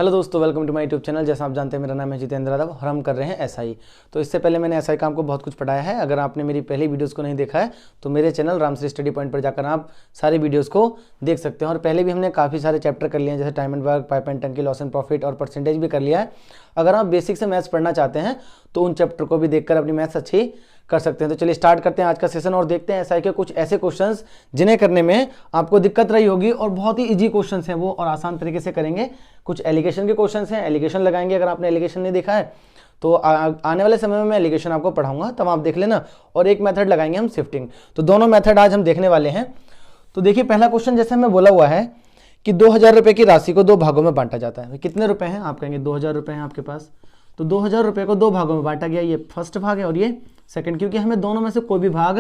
Hello दोस्तों, welcome to my YouTube channel. जैसा आप जानते हैं मेरा नाम है जितेंद्र यादव और हम कर रहे हैं एसआई। तो इससे पहले मैंने एसआई का आपको बहुत कुछ पढ़ाया है। अगर आपने मेरी पहली वीडियोस को नहीं देखा है तो मेरे चैनल रामश्री स्टडी पॉइंट पर जाकर आप सारी वीडियोस को देख सकते हैं। और पहले भी हमने काफ़ी सारे चैप्टर कर लिए हैं, जैसे time and work, pipe and टंकी, लॉस एंड प्रॉफिट और परसेंटेज भी कर लिया है। अगर आप बेसिक से मैथ्स पढ़ना चाहते हैं तो उन चैप्टर को भी देखकर अपनी मैथ्स अच्छी कर सकते हैं। तो चलिए स्टार्ट करते हैं आज का सेशन और देखते हैं एसआई के कुछ ऐसे क्वेश्चंस जिन्हें करने में आपको दिक्कत रही होगी और बहुत ही इजी क्वेश्चंस हैं वो, और आसान तरीके से करेंगे। कुछ एलिगेशन के क्वेश्चंस हैं, एलिगेशन लगाएंगे। अगर आपने एलिगेशन नहीं देखा है तो आने वाले समय में मैं एलिगेशन आपको पढ़ाऊंगा, तब आप देख लेना। और एक मेथड लगाएंगे हम शिफ्टिंग। तो दोनों मेथड आज हम देखने वाले हैं। तो देखिए पहला क्वेश्चन जैसे हमें बोला हुआ है कि 2000 रुपये की राशि को दो भागों में बांटा जाता है। कितने रुपए हैं? आप कहेंगे 2000 रुपये हैं आपके पास, तो 2000 रुपये को दो भागों में बांटा गया। ये फर्स्ट भाग है और ये सेकंड, क्योंकि हमें दोनों में से कोई भी भाग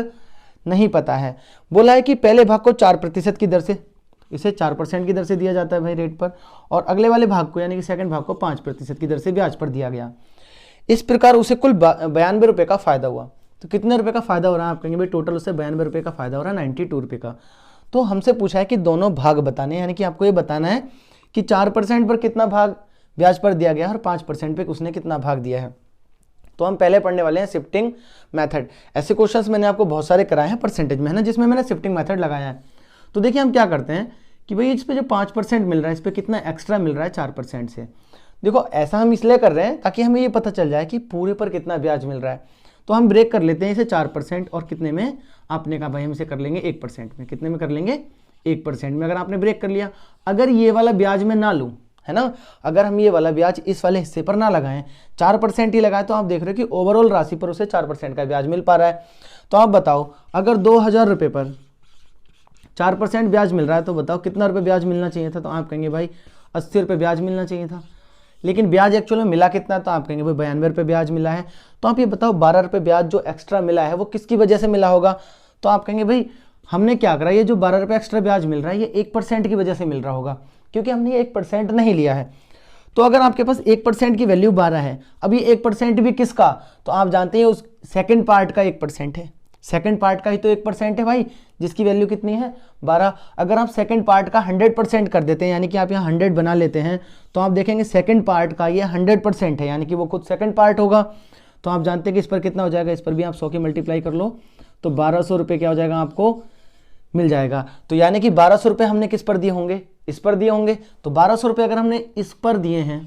नहीं पता है। बोला है कि पहले भाग को 4% की दर से, इसे 4% की दर से दिया जाता है भाई रेट पर, और अगले वाले भाग को यानी कि सेकंड भाग को 5% की दर से ब्याज पर दिया गया। इस प्रकार उसे कुल 92 रुपये का फायदा हुआ। तो कितने रुपए का फायदा हो रहा है? आप कहेंगे भाई टोटल उसे 92 रुपये का फायदा हो रहा है, 92 रुपये का। तो हमसे पूछा है कि दोनों भाग बताने, यानी कि आपको ये बताना है कि 4% पर कितना भाग ब्याज पर दिया गया और 5% पे उसने कितना भाग दिया है। तो हम पहले पढ़ने वाले हैं शिफ्टिंग मेथड। ऐसे क्वेश्चंस मैंने आपको बहुत सारे कराए हैं परसेंटेज में, है ना, जिसमें मैंने शिफ्टिंग मेथड लगाया है। तो देखिए हम क्या करते हैं कि भाई इस पे जो 5% मिल रहा है, इस पे कितना एक्स्ट्रा मिल रहा है 4% से। देखो ऐसा हम इसलिए कर रहे हैं ताकि हमें ये पता चल जाए कि पूरे पर कितना ब्याज मिल रहा है। तो हम ब्रेक कर लेते हैं इसे 4% और कितने में? आपने कहा भाई हम इसे कर लेंगे 1% में। कितने में कर लेंगे? 1% में। अगर आपने ब्रेक कर लिया, अगर ये वाला ब्याज मैं ना लूँ, है ना, अगर हम ये वाला ब्याज इस वाले हिस्से पर ना लगाएं, 4% ही लगाएं, तो आप देख रहे हो कि ओवरऑल राशि पर उसे 4% का ब्याज मिल पा रहा है। तो आप बताओ अगर 2000 रुपये पर 4% ब्याज मिल रहा है तो बताओ कितना रुपये ब्याज मिलना चाहिए था? तो आप कहेंगे भाई 80 रुपये ब्याज मिलना चाहिए था। लेकिन ब्याज एक्चुअल में मिला कितना? तो आप कहेंगे भाई 92 रुपये ब्याज मिला है। तो आप ये बताओ 12 रुपये ब्याज जो एक्स्ट्रा मिला है वो किसकी वजह से मिला होगा? तो आप कहेंगे भाई हमने क्या करा, ये जो 12 रुपये एक्स्ट्रा ब्याज मिल रहा है ये 1% की वजह से मिल रहा होगा, क्योंकि हमने ये 1% नहीं लिया है। तो अगर आपके पास 1% की वैल्यू 12 है, अब ये 1% भी किसका? तो आप जानते हैं उस सेकंड पार्ट का 1% है। सेकंड पार्ट का ही तो 1% है भाई, जिसकी वैल्यू कितनी है? 12। अगर आप सेकंड पार्ट का 100% कर देते हैं, यानी कि आप यहाँ 100 बना लेते हैं, तो आप देखेंगे सेकंड पार्ट का ये 100% है, यानी कि वो खुद सेकंड पार्ट होगा। तो आप जानते हैं कि इस पर कितना हो जाएगा? इस पर भी आप 100 की मल्टीप्लाई कर लो तो 1200 रुपये क्या हो जाएगा? आपको मिल जाएगा। तो यानी कि 1200 रुपये हमने किस पर दिए होंगे? इस पर दिए होंगे। तो 1200 रुपये अगर हमने इस पर दिए हैं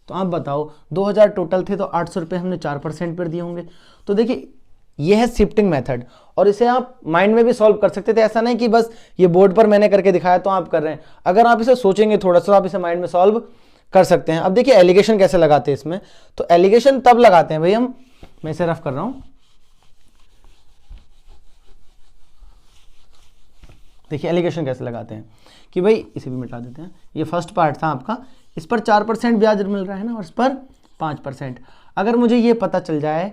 तो आप बताओ 2000 टोटल थे तो 800 रुपये हमने 4% पर दिए होंगे। तो देखिए यह है शिफ्टिंग मेथड, और इसे आप माइंड में भी सॉल्व कर सकते थे। ऐसा नहीं कि बस ये बोर्ड पर मैंने करके दिखाया तो आप कर रहे हैं। अगर आप इसे सोचेंगे थोड़ा सा, आप इसे माइंड में सॉल्व कर सकते हैं। अब देखिए एलिगेशन कैसे लगाते हैं इसमें। तो एलिगेशन तब लगाते हैं भाई हम, मैं इसे रफ कर रहा हूं, देखिए एलिगेशन कैसे लगाते हैं कि भाई इसे भी मिटा देते हैं। ये फर्स्ट पार्ट था आपका, इस पर 4% ब्याज मिल रहा है ना, और इस पर 5%। अगर मुझे ये पता चल जाए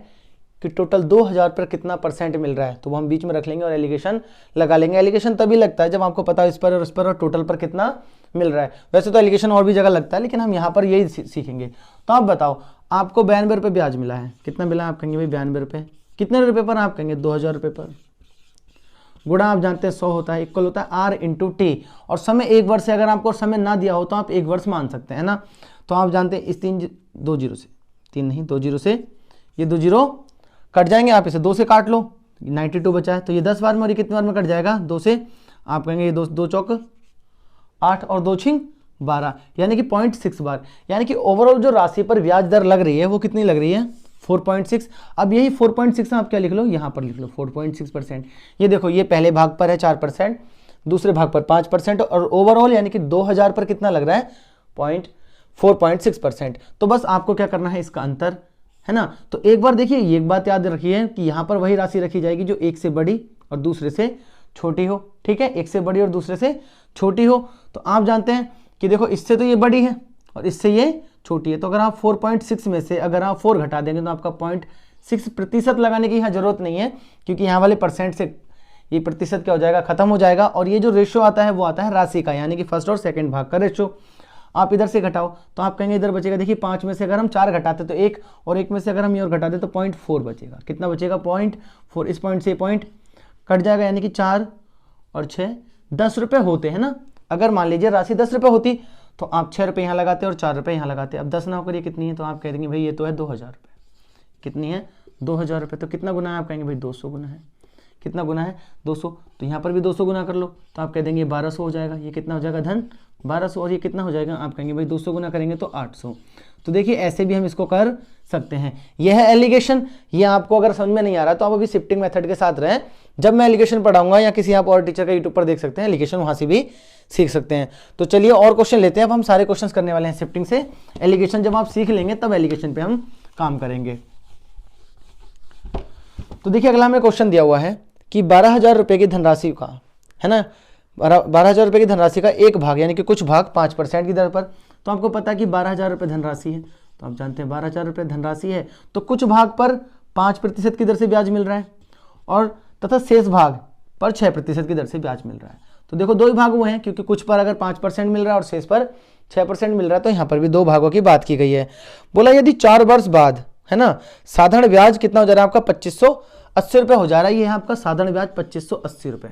कि टोटल 2000 पर कितना परसेंट मिल रहा है तो वो हम बीच में रख लेंगे और एलिगेशन लगा लेंगे। एलिगेशन तभी लगता है जब आपको पता है इस पर और इस पर और टोटल पर कितना मिल रहा है। वैसे तो एलिगेशन और भी जगह लगता है, लेकिन हम यहाँ पर यही सीखेंगे। तो आप बताओ आपको 92 रुपये ब्याज मिला है। कितना मिला? आप कहेंगे भाई 92 रुपये। कितने रुपये पर? आप कहेंगे 2000 रुपये पर। गुणा आप जानते हैं 100 होता है, इक्वल होता है R इंटू टी, और समय 1 वर्ष से। अगर आपको समय ना दिया हो तो आप 1 वर्ष मान सकते हैं ना। तो आप जानते हैं इस 2 जीरो से, 3 नहीं 2 जीरो से, ये 2 जीरो कट जाएंगे, आप इसे 2 से काट लो, 92 बचा है। तो ये 10 बार में और ये कितनी बार में कट जाएगा? 2 से। आप कहेंगे ये 2 चौक 8 और 2 छिंग 12, यानी कि 0.6 बार। यानी कि ओवरऑल जो राशि पर ब्याज दर लग रही है वो कितनी लग रही है? 4.6। अब यही 4.6 आप क्या लिख लो? यहाँ पर लिख लो 4.6%। ये देखो ये पहले भाग पर है 4%, दूसरे भाग पर 5%, और ओवरऑल यानी कि 2000 पर कितना लग रहा है? 4.6%। तो बस आपको क्या करना है, इसका अंतर, है ना। तो एक बार देखिए ये एक बात याद रखिए कि यहाँ पर वही राशि रखी जाएगी जो एक से बड़ी और दूसरे से छोटी हो। ठीक है, एक से बड़ी और दूसरे से छोटी हो। तो आप जानते हैं कि देखो इससे तो ये बड़ी है और इससे ये छोटी है। तो अगर आप 4.6 में से अगर आप 4 घटा देंगे तो आपका 0.6% लगाने की यहाँ जरूरत नहीं है, क्योंकि यहाँ वाले परसेंट से ये प्रतिशत क्या हो जाएगा? खत्म हो जाएगा। और ये जो रेशो आता है वो आता है राशि का, यानी कि फर्स्ट और सेकंड भाग का रेशो। आप इधर से घटाओ तो आप कहेंगे इधर बचेगा, देखिए 5 में से अगर हम 4 घटाते तो 1, और 1 में से अगर हम ये और घटाते तो 0.4 बचेगा। कितना बचेगा? 0.4। इस पॉइंट से पॉइंट कट जाएगा, यानी कि 4 और 6 10 रुपये होते हैं ना। अगर मान लीजिए राशि 10 रुपये होती तो आप 6 रुपये यहाँ लगाते और 4 रुपये यहाँ लगाते। अब 10 ना होकर ये कितनी है, तो आप कह देंगे भाई ये तो है 2000 रुपये। कितनी है, 2000 रुपये। तो कितना गुना है, आप कहेंगे भाई 200 गुना है। कितना गुना है, 200। तो यहाँ पर भी 200 गुना कर लो, तो आप कह देंगे 1200 हो जाएगा। ये कितना हो जाएगा धन 1200, और ये कितना हो जाएगा, आप कहेंगे भाई 200 गुना करेंगे तो 800। तो देखिए ऐसे भी हम इसको कर सकते हैं। यह है एलिगेशन। ये आपको अगर समझ में नहीं आ रहा तो आप अभी शिफ्टिंग मेथड के साथ रहें, जब मैं एलिगेशन पढ़ाऊंगा या किसी आप और टीचर का यूट्यूब पर देख सकते हैं एलिगेशन, वहां से भी सीख सकते हैं। तो चलिए और क्वेश्चन लेते हैं। अब हम सारे क्वेश्चन करने वाले हैं शिफ्टिंग से। एलिगेशन जब आप सीख लेंगे तब एलिगेशन पे हम काम करेंगे। तो देखिए अगला हमें क्वेश्चन दिया हुआ है कि 12,000 रुपये की धनराशि का, है ना, 12,000 रुपये की धनराशि का एक भाग यानी कि कुछ भाग 5% की दर पर। तो आपको पता है कि 12,000 रुपये धनराशि है, तो आप जानते हैं 12,000 रुपये धनराशि है तो कुछ भाग पर 5% की दर से ब्याज मिल रहा है और तथा शेष भाग पर 6% की दर से ब्याज मिल रहा है। तो देखो दो ही भाग हुए हैं, क्योंकि कुछ पर अगर 5% मिल रहा है और शेष पर 6% मिल रहा है, तो यहाँ पर भी दो भागों की बात की गई है। बोला यदि 4 वर्ष बाद, है ना, साधारण ब्याज कितना हो जा रहा है आपका 2580 रुपये हो जा रहा है। ये है आपका साधारण ब्याज 2580 रुपये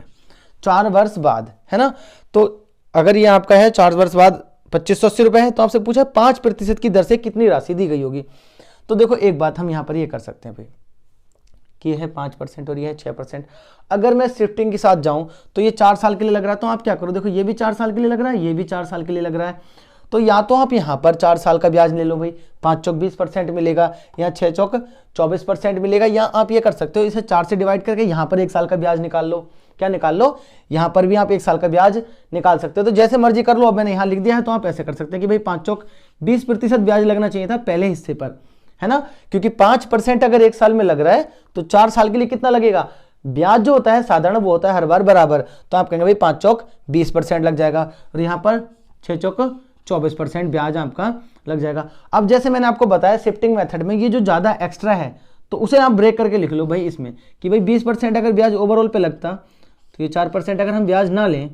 4 वर्ष बाद, है ना। तो अगर ये आपका है 4 वर्ष बाद 2580 रुपये है, तो आपसे पूछा 5% की दर से कितनी राशि दी गई होगी। तो देखो एक बात हम यहाँ पर ये कर सकते हैं भाई कि यह है 5% और यह है 6%। अगर मैं शिफ्टिंग के साथ जाऊं तो ये 4 साल के लिए लग रहा है, तो आप क्या करो, देखो ये भी 4 साल के लिए लग रहा है, ये भी 4 साल के लिए लग रहा है। तो या तो आप यहाँ पर 4 साल का ब्याज ले लो भाई, 5 चौक 20% मिलेगा, या 6 चौक 24% मिलेगा, या आप ये कर सकते हो इसे 4 से डिवाइड करके यहाँ पर 1 साल का ब्याज निकाल लो। क्या निकाल लो, यहाँ पर भी आप 1 साल का ब्याज निकाल सकते हो। तो जैसे मर्जी कर लो। अब मैंने यहाँ लिख दिया है, तो आप ऐसे कर सकते हैं कि भाई 5 चौक 20% ब्याज लगना चाहिए था पहले हिस्से पर, है ना, क्योंकि 5% अगर 1 साल में लग रहा है तो 4 साल के लिए कितना लगेगा, ब्याज जो होता है साधारण वो होता है हर बार बराबर। तो आप कहेंगे भाई 5 चौक 20% लग जाएगा और यहाँ पर 6 चौक 24% ब्याज आपका लग जाएगा। अब जैसे मैंने आपको बताया शिफ्टिंग मेथड में ये जो ज़्यादा एक्स्ट्रा है तो उसे आप ब्रेक करके लिख लो भाई इसमें कि भाई 20% अगर ब्याज ओवरऑल पे लगता तो ये 4% अगर हम ब्याज ना लें,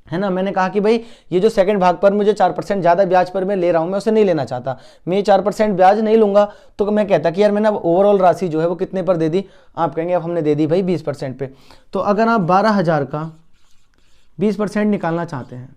है ना, मैंने कहा कि भाई ये जो सेकंड भाग पर मुझे 4% ज़्यादा ब्याज पर मैं ले रहा हूँ, मैं उसे नहीं लेना चाहता, मैं ये 4% ब्याज नहीं लूंगा। तो मैं कहता कि यार मैंने अब ओवरऑल राशि जो है वो कितने पर दे दी, आप कहेंगे अब हमने दे दी भाई 20% पे। तो अगर आप 12,000 का 20% निकालना चाहते हैं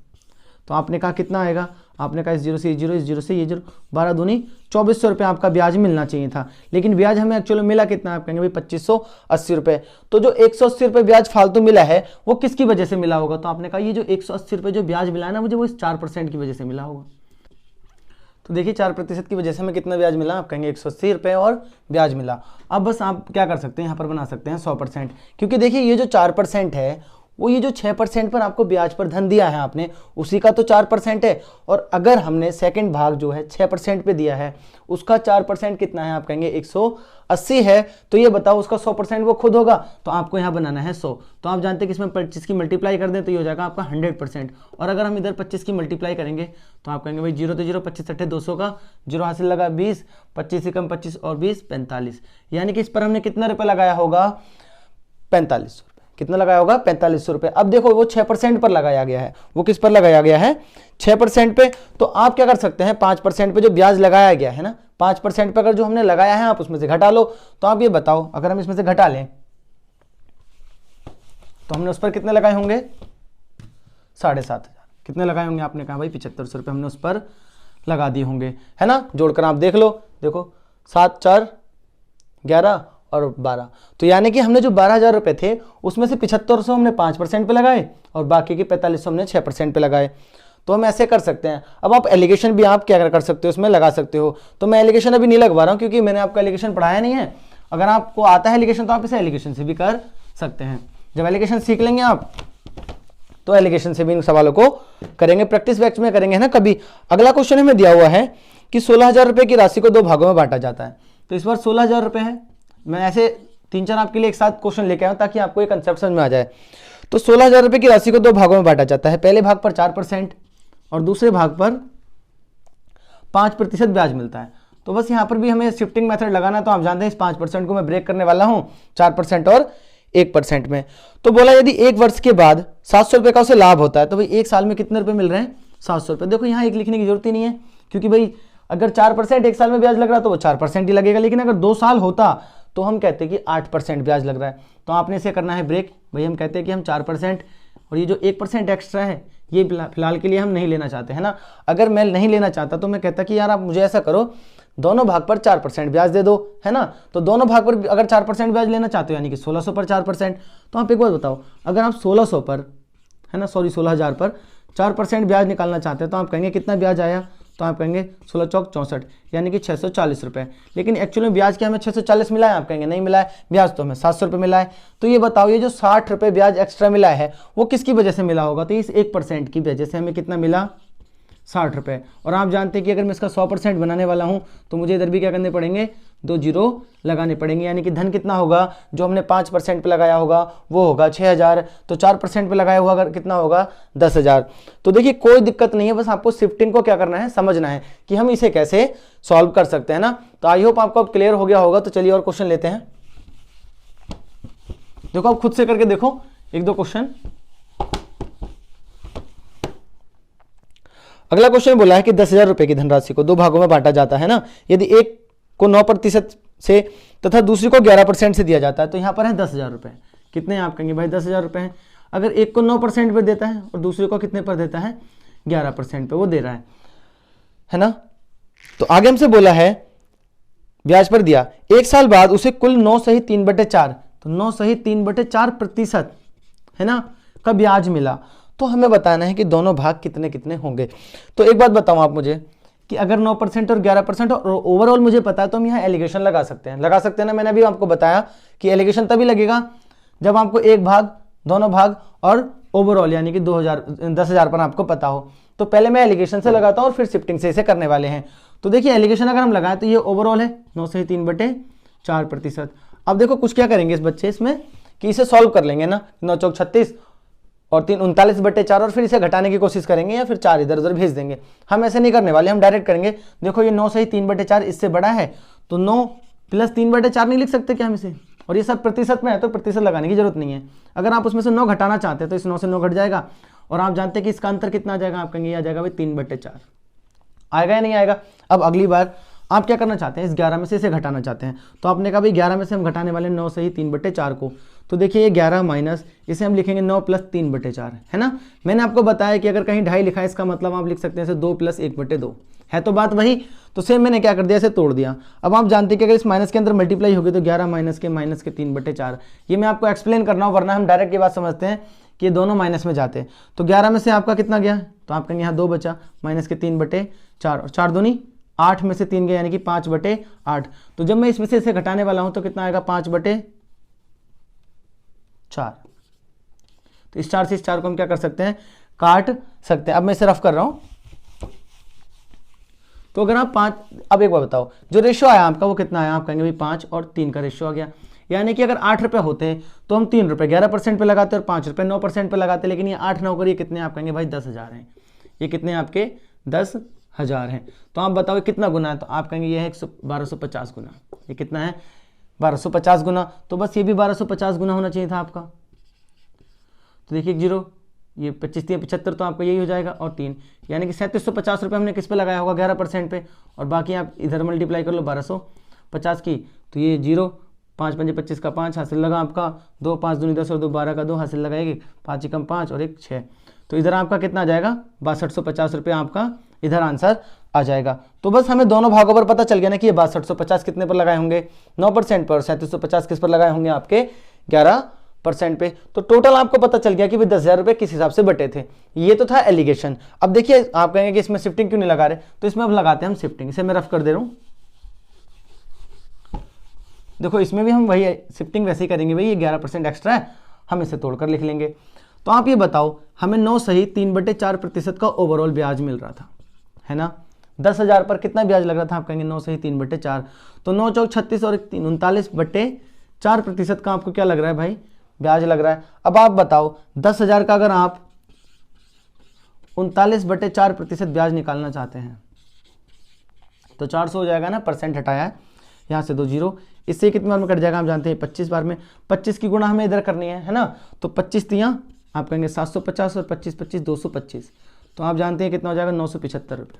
तो आपने कहा कितना आएगा, आपने कहा इस जीरो से ये जीरो, इस जीरो से ये जीरो, 12 दूनी 2400 रुपये आपका ब्याज मिलना चाहिए था, लेकिन ब्याज हमें एक्चुअली मिला कितना, आप कहेंगे भाई 2580 रुपये। तो जो 180 रुपये ब्याज फालतू मिला है वो किसकी वजह से मिला होगा, तो आपने कहा ये जो 180 रुपये जो ब्याज मिला है ना मुझे वो इस 4% की वजह से मिला होगा। तो देखिए 4% की वजह से हमें कितना ब्याज मिला, आप कहेंगे 180 रुपये और ब्याज मिला। अब बस आप क्या कर सकते हैं, यहाँ पर बना सकते हैं 100%, क्योंकि देखिए ये जो 4% है वो ये जो 6% पर आपको ब्याज पर धन दिया है आपने उसी का तो 4% है, और अगर हमने सेकंड भाग जो है 6% पे दिया है उसका 4% कितना है, आप कहेंगे 180 है। तो ये बताओ उसका 100% वो खुद होगा, तो आपको यहाँ बनाना है 100। तो आप जानते हैं कि इसमें 25 की मल्टीप्लाई कर दें तो ये हो जाएगा आपका 100%, और अगर हम इधर 25 की मल्टीप्लाई करेंगे तो आप कहेंगे भाई 0 तो 0, 25 अट्ठे 200 का 0 हासिल लगा 20, 25 से कम 25 और 20 45, यानी कि इस पर हमने कितना रुपये लगाया होगा, 4500। कितना लगाया होगा, 4500 रुपये। अब देखो वो 6% पर लगाया गया है, वो किस पर लगाया गया है, 6% पे। तो आप क्या कर सकते हैं, 5% पे जो ब्याज लगाया गया है ना, 5% पे अगर जो हमने लगाया है आप उसमें से घटा लो। तो आप ये बताओ अगर हम इसमें से घटा लें तो हमने उस पर कितने लगाए होंगे, 7,500। कितने लगाए होंगे, आपने कहा भाई 7500 रुपये हमने उस पर लगा दिए होंगे, है ना। जोड़कर आप देख लो, देखो 7 4 11 और 12, तो यानी कि हमने जो 12,000 रुपये थे उसमें से 7500 हमने 5% पे लगाए और बाकी के 4500 हमने 6% पे लगाए। तो हम ऐसे कर सकते हैं। अब आप एलिगेशन भी आप क्या कर सकते हो, उसमें लगा सकते हो। तो मैं एलिगेशन अभी नहीं लगवा रहा हूँ क्योंकि मैंने आपको एलिगेशन पढ़ाया नहीं है। अगर आपको आता है एलिगेशन तो आप इसे एलिगेशन से भी कर सकते हैं। जब एलिगेशन सीख लेंगे आप तो एलिगेशन से भी इन सवालों को करेंगे, प्रैक्टिस बैच में करेंगे, है ना। कभी अगला क्वेश्चन हमें दिया हुआ है कि 16,000 रुपये की राशि को 2 भागों में बांटा जाता है। तो इस बार 16,000 रुपये है। मैं ऐसे 3-4 आपके लिए एक साथ क्वेश्चन लेके आया हूं ताकि आपको ये कंसेप्ट समझ में आ जाए। तो 16,000 रुपये की राशि को 2 भागों में बांटा जाता है। पहले भाग पर 4% और दूसरे भाग पर 5% ब्याज मिलता है। तो बस यहाँ पर भी हमें शिफ्टिंग मेथड लगाना। तो आप जानते हैं इस 5% को मैं ब्रेक करने वाला हूँ 4% और 1% में। तो बोला यदि 1 वर्ष के बाद 700 रुपये का उसे लाभ होता है तो भाई 1 साल में कितने रुपये मिल रहे हैं, 700 रुपये। देखो यहाँ एक लिखने की जरूरत ही नहीं है क्योंकि भाई अगर 4% 1 साल में ब्याज लग रहा है तो वो 4% ही लगेगा, लेकिन अगर 2 साल होता तो हम कहते हैं कि 8% ब्याज लग रहा है। तो आपने इसे करना है ब्रेक। भाई हम कहते हैं कि हम 4% और ये जो 1% एक्स्ट्रा है ये फिलहाल के लिए हम नहीं लेना चाहते, है ना। अगर मैं नहीं लेना चाहता तो मैं कहता कि यार आप मुझे ऐसा करो, दोनों भाग पर 4% ब्याज दे दो, है ना। तो दोनों भाग पर अगर 4% ब्याज लेना चाहते हो यानी कि 1600 पर 4%, तो आप एक बात बताओ, अगर आप 1600 पर, है ना, सॉरी 16,000 पर 4% ब्याज निकालना चाहते हैं तो आप कहेंगे कितना ब्याज आया, तो आप कहेंगे 16 चौक 64 यानी कि 640 रुपये। लेकिन एक्चुअली में ब्याज क्या हमें 640 मिला है, आप कहेंगे नहीं मिला है, ब्याज तो हमें 700 रुपये मिला है। तो ये बताओ ये जो 60 रुपये ब्याज एक्स्ट्रा मिला है वो किसकी वजह से मिला होगा, तो इस 1% की वजह से हमें कितना मिला, 60 रुपये। और आप जानते हैं कि अगर मैं इसका 100% बनाने वाला हूं तो मुझे इधर भी क्या करने पड़ेंगे, 2 जीरो लगाने पड़ेंगे, यानी कि धन कितना होगा, जो हमने 5% पे लगाया होगा वो होगा 6,000, तो 4% पे लगाया हुआ अगर कितना होगा 10,000। तो देखिए कोई दिक्कत नहीं है, बस आपको शिफ्टिंग को क्या करना है, समझना है कि हम इसे कैसे सॉल्व कर सकते हैं ना। तो आई होप आपको अब क्लियर हो गया होगा। तो चलिए और क्वेश्चन लेते हैं। देखो आप खुद से करके देखो 1-2 क्वेश्चन। अगला क्वेश्चन बोला है कि 10,000 रुपए की धनराशि को 2 भागों में बांटा जाता है ना। यदि एक को 9% से तथा दूसरी को 11% से दिया जाता है, तो यहाँ पर है 10,000 रुपए। कितने आप कहेंगे भाई 10,000 रुपए हैं। अगर एक को 9% पे देता है और दूसरे को कितने पर देता है, 11% पे वो दे रहा है ना। तो आगे हमसे बोला है ब्याज पर दिया, 1 साल बाद उसे कुल 9 सही 3/4, तो 9 सही 3/4% है ना का ब्याज मिला। तो हमें बताना है कि दोनों भाग कितने कितने होंगे। तो एक बात बताऊं आप मुझे कि अगर 9% और 11% और ओवरऑल मुझे पता है तो हम यहाँ एलिगेशन लगा सकते हैं ना। मैंने अभी आपको बताया कि एलिगेशन तभी लगेगा जब आपको एक भाग, दोनों भाग और ओवरऑल यानी कि 10,000 पर आपको पता हो। तो पहले मैं एलिगेशन से लगाता हूँ और फिर शिफ्टिंग से इसे करने वाले हैं। तो देखिए एलिगेशन अगर हम लगाएं तो ये ओवरऑल है 9 सही 3/4%। अब देखो कुछ क्या करेंगे इस बच्चे इसमें कि इसे सॉल्व कर लेंगे ना, 9 चौक 36 और 3 39/4 और फिर इसे घटाने की कोशिश करेंगे या फिर 4 इधर उधर भेज देंगे। हम ऐसे नहीं करने वाले, हम डायरेक्ट करेंगे। देखो ये 9 सही 3/4 इससे बड़ा है, तो 9 + 3/4 नहीं लिख सकते क्या हम इसे, और ये सब प्रतिशत में है तो प्रतिशत लगाने की जरूरत नहीं है। अगर आप उसमें से 9 घटाना चाहते हैं तो इस 9 से 9 घट जाएगा, और आप जानते हैं कि इसका अंतर कितना आ जाएगा, आप कहेंगे आ जाएगा भाई 3/4। आएगा या नहीं आएगा। अब अगली बार आप क्या करना चाहते हैं, इस 11 में से इसे घटाना चाहते हैं, तो आपने कहा भाई 11 में से हम घटाने वाले 9 सही 3/4 को, तो देखिए ये 11 माइनस इसे हम लिखेंगे 9 + 3/4 है ना। मैंने आपको बताया कि अगर कहीं 2.5 लिखा है इसका मतलब आप लिख सकते हैं इसे 2 + 1/2 है, तो बात वही। तो सेम मैंने क्या कर दिया, इसे तोड़ दिया। अब आप जानते हैं कि अगर इस माइनस के अंदर मल्टीप्लाई होगी तो 11 माइनस के 3/4। ये मैं आपको एक्सप्लेन करना हो, वरना हम डायरेक्ट ये बात समझते हैं कि ये दोनों माइनस में जाते हैं। तो 11 में से आपका कितना गया, तो आप कहेंगे यहाँ 2 बचा, माइनस के 3/4 और 4 दूनी 8 में से 3 गया यानी कि 5/8। तो जब मैं इसमें से इसे घटाने वाला हूं तो कितना आएगा 5/4। तो इस 4 से इस 4 को हम क्या कर सकते हैं, काट सकते हैं। अब मैं इसे रफ कर रहा हूं। तो अगर आप 5, अब एक बार बताओ जो रेशियो आया आपका वो कितना आया, आप कहेंगे भाई 5 और 3 का रेशियो आ गया। यानी कि अगर 8 रुपये होते तो हम 3 रुपये 11% पे लगाते और 5 रुपये 9% पे लगाते, लेकिन ये 8 9 करिए कितने, आप कहेंगे भाई 10,000 हैं। ये कितने आपके 10,000 हैं। तो आप बताओ कितना गुना है, तो आप कहेंगे ये है 1250 गुना। ये कितना है 1250 गुना, तो बस ये भी 1250 गुना होना चाहिए था आपका। तो देखिए 1 जीरो, ये 25 3 75, तो आपका यही हो जाएगा, और 3 यानी कि 3750 रुपये हमने किस पे लगाया होगा 11% पे, और बाकी आप इधर मल्टीप्लाई कर लो 1250 की, तो ये 0 5 5 25 का 5 हासिल लगा आपका, 2 5 दूनी 10 और 2 12 का 2 हासिल लगाएगी, 5 एकम 5 और 1 6। तो इधर आपका कितना आ जाएगा 6250 रुपये आपका इधर आंसर आ जाएगा। तो बस हमें दोनों भागों पर पता चल गया ना कि ये 6250 कितने पर लगाए होंगे 9% पर, और 3750 किस पर लगाए होंगे आपके 11% पे। तो टोटल आपको पता चल गया कि भाई 10,000 रुपये किस हिसाब से बटे थे। ये तो था एलिगेशन। अब देखिए आप कहेंगे कि इसमें शिफ्टिंग क्यों नहीं लगा रहे, तो इसमें अब लगाते हैं हम शिफ्टिंग। इसे मैं रफ कर दे रहा हूँ। देखो इसमें भी हम वही शिफ्टिंग वैसे ही करेंगे, भाई ये 11% एक्स्ट्रा है, हम इसे तोड़कर लिख लेंगे। तो आप ये बताओ हमें 9 सही 3/4% का ओवरऑल ब्याज मिल रहा था, है ना। 10,000 पर कितना ब्याज लग रहा था, आप कहेंगे 9 सही 3/4, तो 9 चौक 36 और 39/4% का आपको क्या लग रहा है भाई ब्याज लग रहा है। अब आप बताओ 10,000 का अगर आप 39/4% ब्याज निकालना चाहते हैं तो 400 हो जाएगा ना, परसेंट हटाया है यहाँ से 2 जीरो, इससे कितनी बार में कट जाएगा, हम जानते हैं 25 बार में। 25 की गुणा हमें इधर करनी है ना, तो 25 तियाँ आप कहेंगे 750 और 25 25 225, तो आप जानते हैं कितना हो जाएगा 975 रुपये।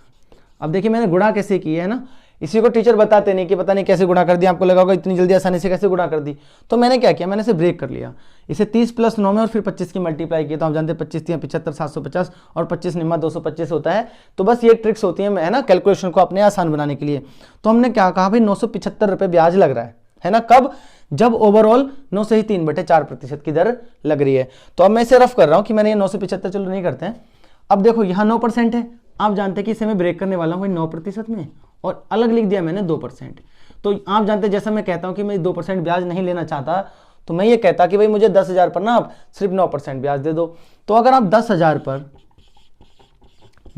अब देखिए मैंने गुणा कैसे किया है ना, इसी को टीचर बताते नहीं कि पता नहीं कैसे गुणा कर दिया, आपको लगा होगा इतनी जल्दी आसानी से कैसे गुणा कर दी। तो मैंने क्या किया, मैंने इसे ब्रेक कर लिया, इसे 30 + 9 में और फिर 25 की मल्टीप्लाई किया। तो आप जानते हैं 25 × 75 750 और 25 निम्मा 225 होता है। तो बस ये ट्रिक्स होती है ना कैलकुलेशन को अपने आसान बनाने के लिए। तो हमने क्या कहा भाई 975 रुपये ब्याज लग रहा है ना, कब, जब ओवरऑल 9 से ही 3/4% की दर लग रही है। तो अब मैं इसे रफ कर रहा हूं कि मैंने ये 975 चलो नहीं करते हैं। अब देखो यहाँ 9% है, आप जानते हैं कि इसे मैं ब्रेक करने वाला हूँ 9% में और अलग लिख दिया मैंने 2%। तो आप जानते हैं जैसा मैं कहता हूँ कि मैं 2% ब्याज नहीं लेना चाहता, तो मैं ये कहता कि भाई मुझे 10,000 पर ना आप सिर्फ 9% ब्याज दे दो। तो अगर आप 10,000 पर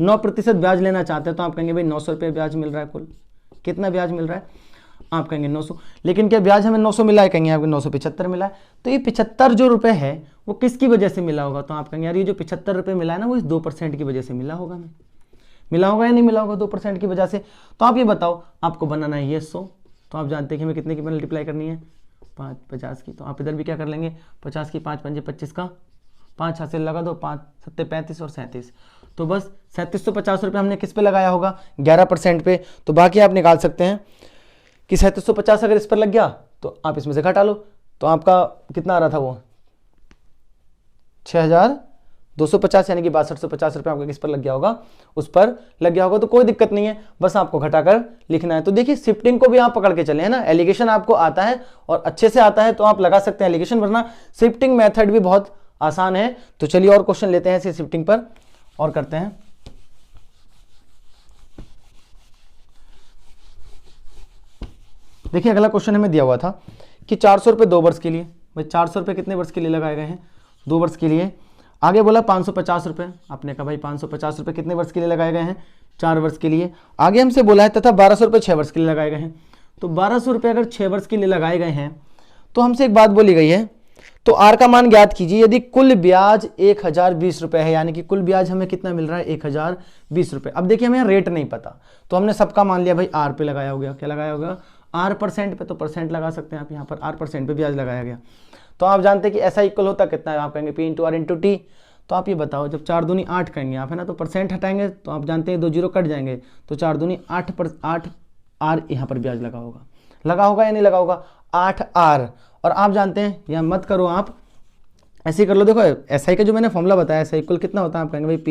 9% ब्याज लेना चाहते हैं तो आप कहेंगे भाई 900 रुपये ब्याज मिल रहा है। कुल कितना ब्याज मिल रहा है, आप कहेंगे 900। लेकिन क्या ब्याज हमें 900 मिला है, कहेंगे आपको 975 मिला है। तो ये 75 जो रुपए है वो किसकी वजह से मिला होगा, तो आप कहेंगे यार ये जो 75 रुपये मिला है ना वो इस 2% की वजह से मिला होगा। हमें मिला होगा या नहीं मिला होगा 2% की वजह से। तो आप ये बताओ, आपको बनाना है ये 100, तो आप जानते हैं कि हमें कितने की मल्टीप्लाई करनी है 50 की। तो आप इधर भी क्या कर लेंगे 50 की 5 × 5 = 25 का 5 हासिल लगा दो, 5 × 7 = 35 और 37। तो बस 3750 रुपये हमने किस पे लगाया होगा 11% पे। तो बाकी आप निकाल सकते हैं कि 3750 अगर इस पर लग गया तो आप इसमें से घटा लो। तो आपका कितना आ रहा था वो 6250 यानी कि 6250 रुपये आपका किस पर लग गया होगा, उस पर लग गया होगा। तो कोई दिक्कत नहीं है, बस आपको घटाकर लिखना है। तो देखिए शिफ्टिंग को भी आप पकड़ के चले हैं ना, एलिगेशन आपको आता है और अच्छे से आता है तो आप लगा सकते हैं एलिगेशन, वरना शिफ्टिंग मेथड भी बहुत आसान है। तो चलिए और क्वेश्चन लेते हैं इसे शिफ्टिंग पर और करते हैं। देखिए अगला क्वेश्चन हमें दिया हुआ था कि 400 रुपये 2 वर्ष के लिए। भाई 400 रुपये कितने वर्ष के लिए लगाए गए हैं, 2 वर्ष के लिए। आगे बोला 550 रुपये, आपने कहा भाई 550 रुपये कितने वर्ष के लिए लगाए गए हैं, 4 वर्ष के लिए। आगे हमसे बोला है तथा 1200 रुपये 6 वर्ष के लिए लगाए गए हैं। तो 1200 रुपये अगर 6 वर्ष के लिए लगाए गए हैं तो हमसे एक बात बोली गई है, तो आर का मान ज्ञात कीजिए यदि कुल ब्याज 1020 रुपये है, यानी कि कुल ब्याज हमें कितना मिल रहा है 1020 रुपये। अब देखिए हमें रेट नहीं पता तो हमने सबका मान लिया भाई आर पे लगाया हो गया। क्या लगाया होगा आर % पे, तो % लगा सकते हैं आप यहाँ पर, आर % पे ब्याज लगाया गया। तो आप जानते हैं कि ऐसा इक्वल होता कितना है, आप कहेंगे P × R × T। तो आप ये बताओ जब 4 दूनी 8 कहेंगे आप है ना, तो % हटाएंगे तो आप जानते हैं 2 जीरो कट जाएंगे, तो 4 दूनी 8 आर यहाँ पर ब्याज लगा होगा या नहीं लगा होगा 8 आर। और आप जानते हैं यहाँ मत करो, आप ऐसे ही कर लो। देखो SI का जो मैंने फॉर्मूला बताया SI इक्वल कितना होता है, आप कहेंगे भाई P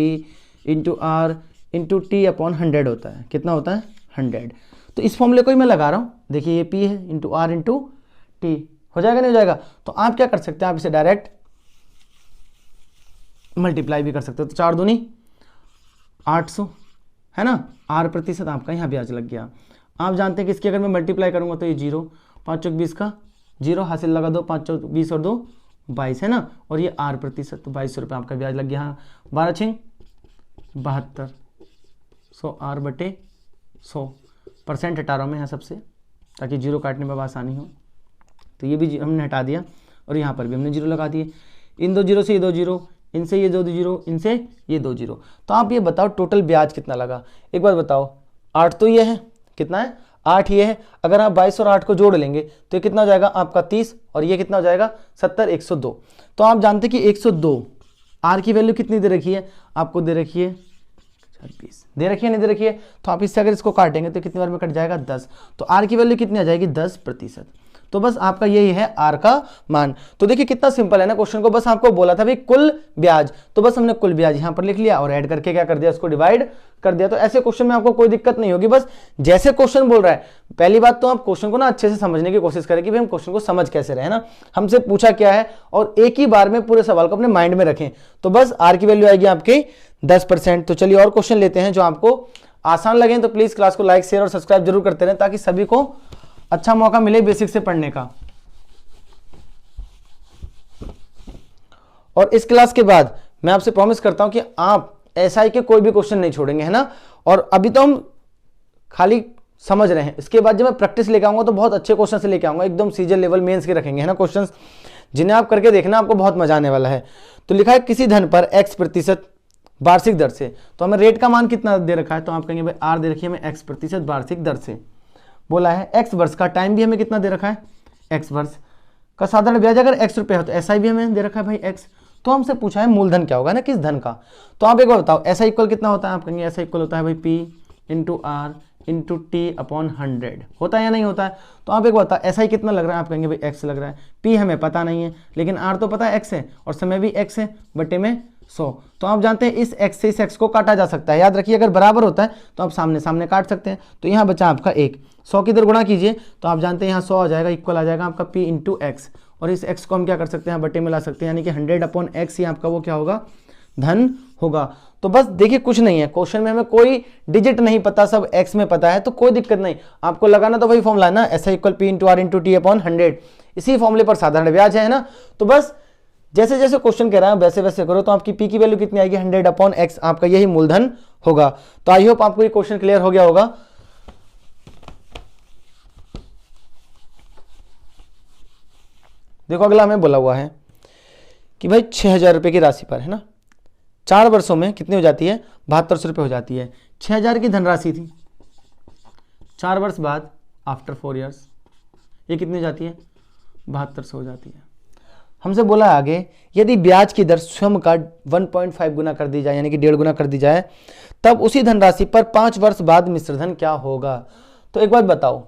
× R × T/100 होता है। कितना होता है 100। तो इस फॉर्मूले को ही मैं लगा रहा हूँ, देखिए ये P है × R × T, हो जाएगा नहीं हो जाएगा। तो आप क्या कर सकते हैं, आप इसे डायरेक्ट मल्टीप्लाई भी कर सकते हो। तो 4 दूनी 800 है ना, R% आपका यहाँ ब्याज लग गया। आप जानते हैं कि इसकी अगर मैं मल्टीप्लाई करूंगा तो ये 0 5 × 20 का 0 हासिल लगा दो, 5 × 20 और 2 22 है ना, और ये R%, तो 2200 रुपये आपका ब्याज लग गया। हाँ 12 × 6 72, 100 R/100। % हटा रहा हूँ मैं यहाँ सबसे ताकि 0 काटने में आसानी हो। तो ये भी हमने हटा दिया और यहाँ पर भी हमने 0 लगा दिए। इन 2 जीरो से ये 2 जीरो, इनसे ये 2 जीरो, इनसे ये 2 जीरो। तो आप ये बताओ टोटल ब्याज कितना लगा, एक बार बताओ। 8 तो ये है, कितना है 8 ये है। अगर आप 22 और 8 को जोड़ लेंगे तो ये कितना हो जाएगा आपका 30, और ये कितना हो जाएगा 70, 102। तो आप जानते हैं कि 102 आर की वैल्यू कितनी दे रखी है, आपको दे रखी है 20 दे रखी है, नहीं दे रखी है। तो आप इससे अगर इसको काटेंगे तो कितनी बार में कट जाएगा 10। तो आर की वैल्यू कितनी आ जाएगी 10%। तो बस आपका यही है आर का मान। तो देखिए कितना सिंपल है ना क्वेश्चन को, बस आपको बोला था भाई कुल ब्याज, तो बस हमने कुल ब्याज यहां पर लिख लिया और ऐड करके क्या कर दिया, इसको डिवाइड कर दिया। तो ऐसे क्वेश्चन में आपको कोई दिक्कत नहीं होगी, बस जैसे क्वेश्चन बोल रहा है। पहली बात तो आप क्वेश्चन को ना अच्छे से समझने की कोशिश करें कि भाई हम क्वेश्चन को समझ कैसे रहे ना, हमसे पूछा क्या है, और एक ही बार में पूरे सवाल को अपने माइंड में रखें। तो बस आर की वैल्यू आएगी आपकी 10%। तो चलिए और क्वेश्चन लेते हैं जो आपको आसान लगे। तो प्लीज क्लास को लाइक शेयर और सब्सक्राइब जरूर करते रहें ताकि सभी को अच्छा मौका मिले बेसिक से पढ़ने का। और इस क्लास के बाद मैं आपसे प्रॉमिस करता हूं कि आप एसआई के कोई भी क्वेश्चन नहीं छोड़ेंगे, है ना। और अभी तो हम खाली समझ रहे हैं, इसके बाद जब मैं प्रैक्टिस लेके आऊंगा तो बहुत अच्छे क्वेश्चन से लेके आऊंगा, एकदम सीजन लेवल मेंस के रखेंगे, है ना क्वेश्चंस, जिन्हें आप करके देखना, आपको बहुत मजा आने वाला है। तो लिखा है किसी धन पर x% वार्षिक दर से, तो हमें रेट का मान कितना दे रखा है, तो आप कहेंगे भाई आर दे रखी है हमें x% वार्षिक दर से बोला है। x वर्ष का टाइम भी हमें कितना दे रखा है, x वर्ष का साधारण ब्याज अगर x रुपये हो तो SI भी हमें दे रखा है भाई x। तो हमसे पूछा है मूलधन क्या होगा ना, किस धन का। तो आप एक बार बताओ SI इक्वल कितना होता है, आप कहेंगे SI इक्वल होता है भाई P × R into T upon 100 होता है या नहीं होता है। तो आप एक बताओ ऐसा ही कितना लग रहा है, आप कहेंगे भाई x लग रहा है, p हमें पता नहीं है लेकिन r तो पता है x है और समय भी x है बटे में 100। तो आप जानते हैं इस x से इस x को काटा जा सकता है, याद रखिए अगर बराबर होता है तो आप सामने सामने काट सकते हैं। तो यहाँ बचा आपका 1, 100 की इधर गुणा कीजिए तो आप जानते हैं यहाँ 100 आ जाएगा, इक्वल आ जाएगा आपका p इंटू एक्स, और इस x को हम क्या कर सकते हैं बटे में ला सकते हैं, यानी कि 100 अपॉन x ही आपका वो क्या होगा, धन होगा। तो बस देखिए कुछ नहीं है, क्वेश्चन में हमें कोई डिजिट नहीं पता, सब x में पता है तो कोई दिक्कत नहीं, आपको लगाना तो वही फॉर्मूला है ना, ऐसा equal p into R into T upon 100, इसी फॉर्मूले पर साधारण ब्याज है ना। तो बस जैसे जैसे क्वेश्चन कह रहा है वैसे वैसे करो, तो आपकी p की वैल्यू कितनी आएगी, 100 अपॉन x, आपका यही मूलधन होगा। तो आई होप आपको ये क्वेश्चन क्लियर हो गया होगा। देखो अगला हमें बोला हुआ है कि भाई 6000 रुपए की राशि पर है ना 4 वर्षों में कितनी हो जाती है, 7200 रुपये हो जाती है। 6000 की धनराशि थी, 4 वर्ष बाद आफ्टर 4 ईयर्स ये कितनी हो जाती है, 7200 हो जाती है। हमसे बोला है आगे यदि ब्याज की दर स्वयं का 1.5 गुना कर दी जाए, यानी कि 1.5 गुना कर दी जाए, तब उसी धनराशि पर 5 वर्ष बाद मिश्रधन क्या होगा। तो एक बात बताओ,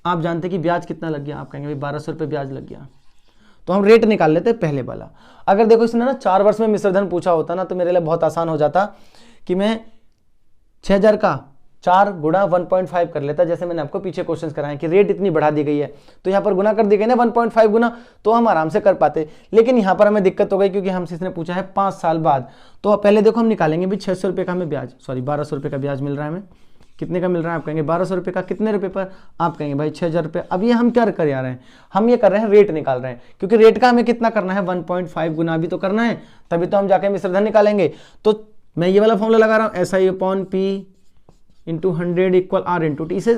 आप जानते हैं कि ब्याज कितना लग गया, आप कहेंगे भाई 1200 रुपये ब्याज लग गया, तो हम रेट निकाल लेते हैं पहले वाला। अगर देखो इसने ना 4 वर्ष में मिश्रधन पूछा होता ना तो मेरे लिए बहुत आसान हो जाता कि मैं 6000 का 4 गुणा 1.5 कर लेता, जैसे मैंने आपको पीछे क्वेश्चंस कराए कि रेट इतनी बढ़ा दी गई है तो यहाँ पर गुना कर दी गई ना 1.5 गुना, तो हम आराम से कर पाते। लेकिन यहाँ पर हमें दिक्कत हो गई क्योंकि हमसे इसने पूछा है 5 साल बाद। तो पहले देखो हम निकालेंगे भी 600 रुपये का हमें ब्याज, सॉरी 1200 रुपये का ब्याज मिल रहा है हमें, कितने का मिल रहा है, आप कहेंगे 1200 रुपये का, कितने रुपये पर, आप कहेंगे भाई 6000 रुपये। अब ये हम क्या कर रहे हैं, हम ये कर रहे हैं रेट निकाल रहे हैं, क्योंकि रेट का हमें कितना करना है 1.5 गुना भी तो करना है, तभी तो हम जाके मिश्रधन निकालेंगे। तो मैं ये वाला फॉर्मूला लगा रहा हूँ, SI upon P into 100 equal R into T. इसे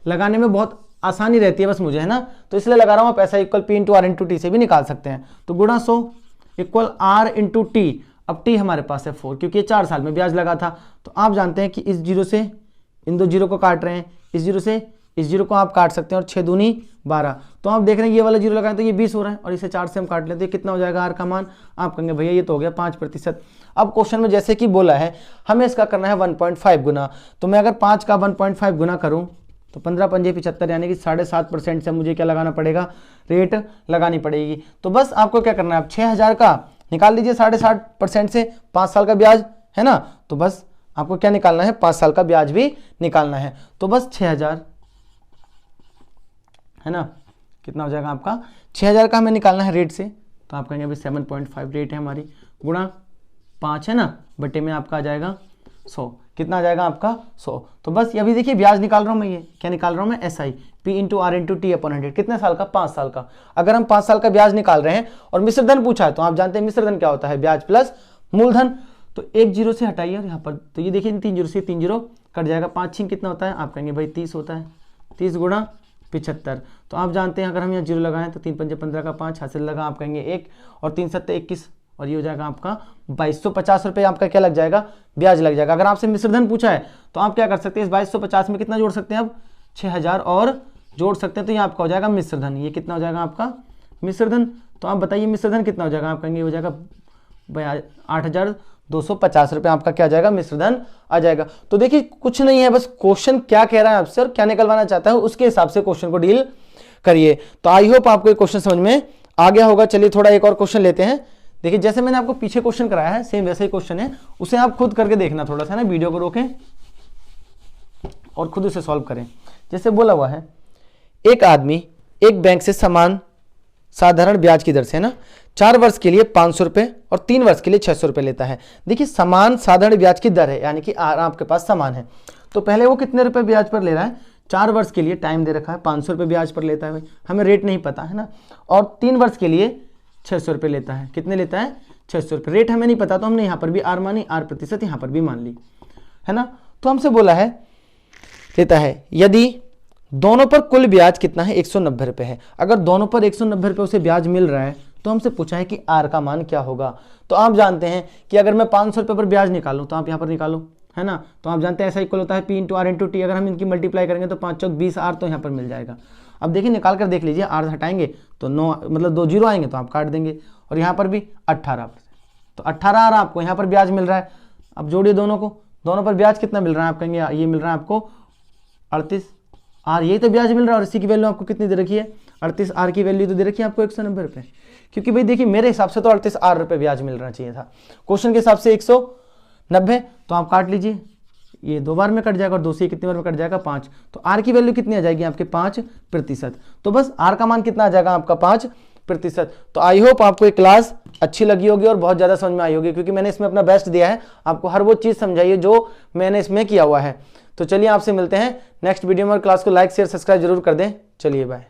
लगाने में बहुत आसानी रहती है बस मुझे, है ना, तो इसलिए लगा रहा हूँ। आप SI equal P into R into T से भी निकाल सकते हैं। तो गुणा 100 इक्वल R इंटू टी, अब टी हमारे पास है 4 क्योंकि ये 4 साल में ब्याज लगा था। तो आप जानते हैं कि इस जीरो से इन दो जीरो को काट रहे हैं, इस जीरो से इस जीरो को आप काट सकते हैं, और 6 दूनी 12। तो आप देख रहे हैं ये वाला जीरो लगाएं तो ये 20 हो रहा है, और इसे 4 से हम काट लेते हैं, कितना हो जाएगा आर का मान, आप कहेंगे भैया ये तो हो गया 5%। अब क्वेश्चन में जैसे कि बोला है हमें इसका करना है 1.5 गुना, तो मैं अगर 5 का 1.5 गुना करूँ तो 15 पंजे 75, यानी कि 7.5% से मुझे क्या लगाना पड़ेगा, रेट लगानी पड़ेगी। तो बस आपको क्या करना है, आप 6000 का निकाल लीजिए 7.5% से, 5 साल का ब्याज है ना, तो बस आपको क्या निकालना है, 5 साल का ब्याज भी निकालना है। तो बस 6000 है ना, कितना हो जाएगा आपका 6000 का हमें निकालना है रेट से, तो आप कहेंगे अभी 7.5 रेट है हमारी, गुणा 5 है ना, बटे में आपका आ जाएगा 100, कितना आ जाएगा आपका 100। तो बस अभी देखिए ब्याज निकाल रहा हूँ मैं, ये क्या निकाल रहा हूँ मैं, SI P into R into T upon 100, कितने साल का, 5 साल का। अगर हम 5 साल का ब्याज निकाल रहे हैं और मिश्रधन पूछा है तो आप जानते हैं मिश्रधन क्या होता है, ब्याज प्लस मूलधन। तो एक जीरो से हटाइए और यहाँ पर, तो ये देखिए 3 जीरो से 3 जीरो कट जाएगा, 5 6 कितना होता है, आप कहेंगे भाई 30 होता है, 30 गुणा 75। तो आप जानते हैं अगर हम यहाँ जीरो लगाएं तो 3 पंजे 15 का 5 हासिल लगा, आप कहेंगे 1 और 3 सत्ते 21, और ये हो जाएगा आपका 2250 रुपये आपका क्या लग जाएगा, ब्याज लग जाएगा। अगर आपसे मिश्रधन पूछा है तो आप क्या कर सकते हैं, इस 2250 में कितना जोड़ सकते हैं, अब 6000 और जोड़ सकते हैं, तो ये आपका हो जाएगा मिश्रधन। ये कितना हो जाएगा आपका मिश्रधन, तो आप बताइए मिश्रधन कितना हो जाएगा, आप कहेंगे हो जाएगा 8250 रुपये आपका क्या आ जाएगा, मिश्रधन आ जाएगा। तो देखिए कुछ नहीं है, बस क्वेश्चन क्या कह रहा है आपसे और क्या निकलवाना चाहता है उसके हिसाब से क्वेश्चन को डील करिए। तो आई होप आपको ये क्वेश्चन समझ में आ गया होगा। चलिए थोड़ा एक और क्वेश्चन लेते हैं। देखिए जैसे मैंने आपको पीछे क्वेश्चन कराया है सेम वैसा ही क्वेश्चन है, उसे आप खुद करके देखना, थोड़ा सा ना वीडियो को रोकें और खुद उसे सॉल्व करें। जैसे बोला हुआ है एक आदमी एक बैंक से समान साधारण ब्याज की दर से, है ना, 4 वर्ष के लिए 500 रुपये और 3 वर्ष के लिए 600 रुपये लेता है। देखिए समान साधारण ब्याज की दर है, यानी कि आपके पास समान है। तो पहले वो कितने रुपए ब्याज पर ले रहा है, 4 वर्ष के लिए टाइम दे रखा है 500 रुपये ब्याज पर लेता है, भाई हमें रेट नहीं पता है ना, और 3 वर्ष के लिए 600 रुपये लेता है। कितने लेता है, 600 रुपये। रेट हमें नहीं पता तो हमने यहाँ पर भी आर मानी, R% यहाँ पर भी मान ली, है ना। तो हमसे बोला है लेता है यदि दोनों पर कुल ब्याज कितना है, 190 रुपये है। अगर दोनों पर 190 रुपये उसे ब्याज मिल रहा है तो हमसे पूछा है कि आर का मान क्या होगा। तो आप जानते हैं कि अगर मैं 500 रुपये पर ब्याज निकालूं तो आप यहाँ पर निकालो, है ना, तो आप जानते हैं ऐसा इक्वल होता है P into R into T. अगर हम इनकी मल्टीप्लाई करेंगे तो 5 चौक 20 आर तो यहाँ पर मिल जाएगा। अब देखिए निकाल कर देख लीजिए, आर हटाएंगे तो 9 मतलब 2 जीरो आएंगे तो आप काट देंगे, और यहाँ पर भी 18, तो 18 आर आपको यहाँ पर ब्याज मिल रहा है। अब जोड़िए दोनों को, दोनों पर ब्याज कितना मिल रहा है, आप कहेंगे ये मिल रहा है आपको 38 आर, यही तो ब्याज मिल रहा है। और इसी की वैल्यू आपको कितनी दे रखी है, 38 आर की वैल्यू तो दे रखी है आपको 190 रुपये। क्योंकि भाई देखिए मेरे हिसाब से तो 38 आर रुपये ब्याज मिलना चाहिए था, क्वेश्चन के हिसाब से 190, तो आप काट लीजिए, ये 2 बार में कट जाएगा और दूसरी कितनी बार में कट जाएगा 5, तो आर की वैल्यू कितनी आ जाएगी आपके 5%। तो बस आर का मान कितना आ जाएगा आपका 5%। तो आई होप आपको ये क्लास अच्छी लगी होगी और बहुत ज़्यादा समझ में आई होगी, क्योंकि मैंने इसमें अपना बेस्ट दिया है, आपको हर वो चीज़ समझाई है जो मैंने इसमें किया हुआ है। तो चलिए आपसे मिलते हैं नेक्स्ट वीडियो में, और क्लास को लाइक शेयर सब्सक्राइब जरूर कर दें। चलिए बाय।